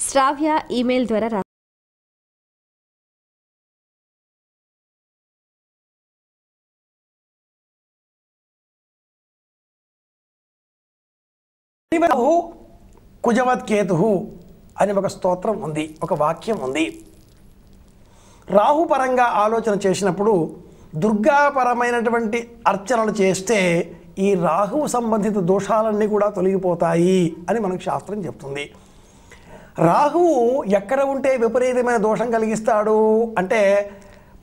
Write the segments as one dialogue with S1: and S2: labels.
S1: శ్రావ్య email ద్వారా
S2: రాహు కుజవత్ కేతు అని ఒక స్తోత్రం ఉంది, ఒక వాక్యం ఉంది. రాహు పరంగా ఆలోచన చేసినప్పుడు దుర్గాపరమైనటువంటి అర్చనలు చేస్తే ఈ రాహువు సంబంధిత దోషాలన్నీ కూడా తొలగిపోతాయి అని మనకు శాస్త్రం చెప్తుంది. రాహువు ఎక్కడ ఉంటే విపరీతమైన దోషం కలిగిస్తాడు అంటే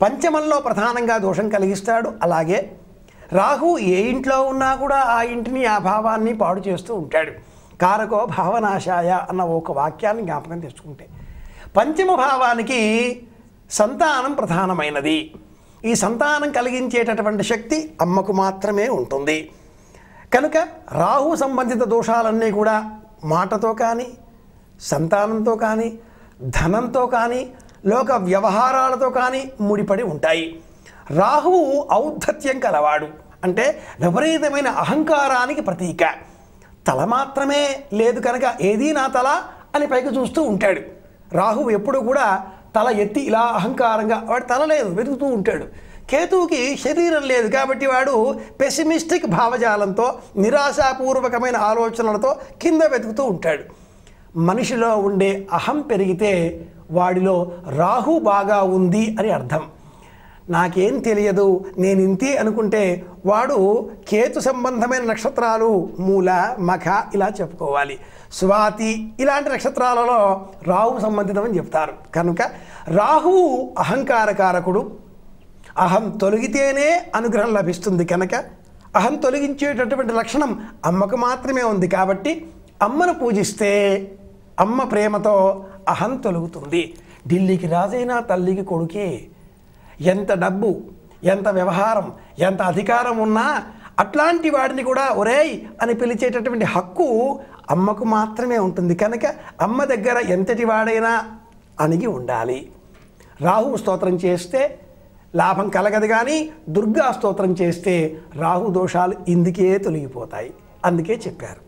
S2: పంచమంలో ప్రధానంగా దోషం కలిగిస్తాడు. అలాగే రాహు ఏ ఇంట్లో ఉన్నా కూడా ఆ ఇంటిని ఆ భావాన్ని పాడు చేస్తూ ఉంటాడు. కారకో భావనాశాయ అన్న ఒక వాక్యాన్ని జ్ఞాపకం తెచ్చుకుంటే పంచమ భావానికి సంతానం ప్రధానమైనది. ఈ సంతానం కలిగించేటటువంటి శక్తి అమ్మకు మాత్రమే ఉంటుంది. కనుక రాహు సంబంధిత దోషాలన్నీ కూడా మాటతో కానీ, సంతానంతో కానీ, ధనంతో కానీ, లోక వ్యవహారాలతో కానీ ముడిపడి ఉంటాయి. రాహువు ఔద్ధత్యం కలవాడు అంటే విపరీతమైన అహంకారానికి ప్రతీక. తల మాత్రమే లేదు కనుక ఏదీ నా తల అని పైకి చూస్తూ ఉంటాడు. రాహువు ఎప్పుడు కూడా తల ఎత్తి ఇలా అహంకారంగా, వాడు తల లేదు వెతుకుతూ ఉంటాడు. కేతువుకి శరీరం లేదు కాబట్టి వాడు పెసిమిస్టిక్ భావజాలంతో, నిరాశాపూర్వకమైన ఆలోచనలతో కింద వెతుకుతూ ఉంటాడు. మనిషిలో ఉండే అహం పెరిగితే వాడిలో రాహు బాగా ఉంది అని అర్థం. నాకేం తెలియదు, నేను ఇంతే అనుకుంటే వాడు కేతు సంబంధమైన నక్షత్రాలు మూల, మఖ ఇలా చెప్పుకోవాలి. స్వాతి ఇలాంటి నక్షత్రాలలో రాహు సంబంధితమని చెప్తారు. కనుక రాహువు అహంకారకారకుడు. అహం తొలగితేనే అనుగ్రహం లభిస్తుంది. కనుక అహం తొలగించేటటువంటి లక్షణం అమ్మకు మాత్రమే ఉంది. కాబట్టి అమ్మను పూజిస్తే అమ్మ ప్రేమతో అహం తొలగుతుంది. ఢిల్లీకి రాజైనా తల్లికి కొడుకే. ఎంత డబ్బు, ఎంత వ్యవహారం, ఎంత అధికారం ఉన్నా అట్లాంటి వాడిని కూడా ఒరేయ్ అని పిలిచేటటువంటి హక్కు అమ్మకు మాత్రమే ఉంటుంది. కనుక అమ్మ దగ్గర ఎంతటి వాడైనా అణిగి ఉండాలి. రాహు స్తోత్రం చేస్తే లాభం కలగదు, కానీ దుర్గా స్తోత్రం చేస్తే రాహు దోషాలు ఇందుకే తొలగిపోతాయి. అందుకే చెప్పారు.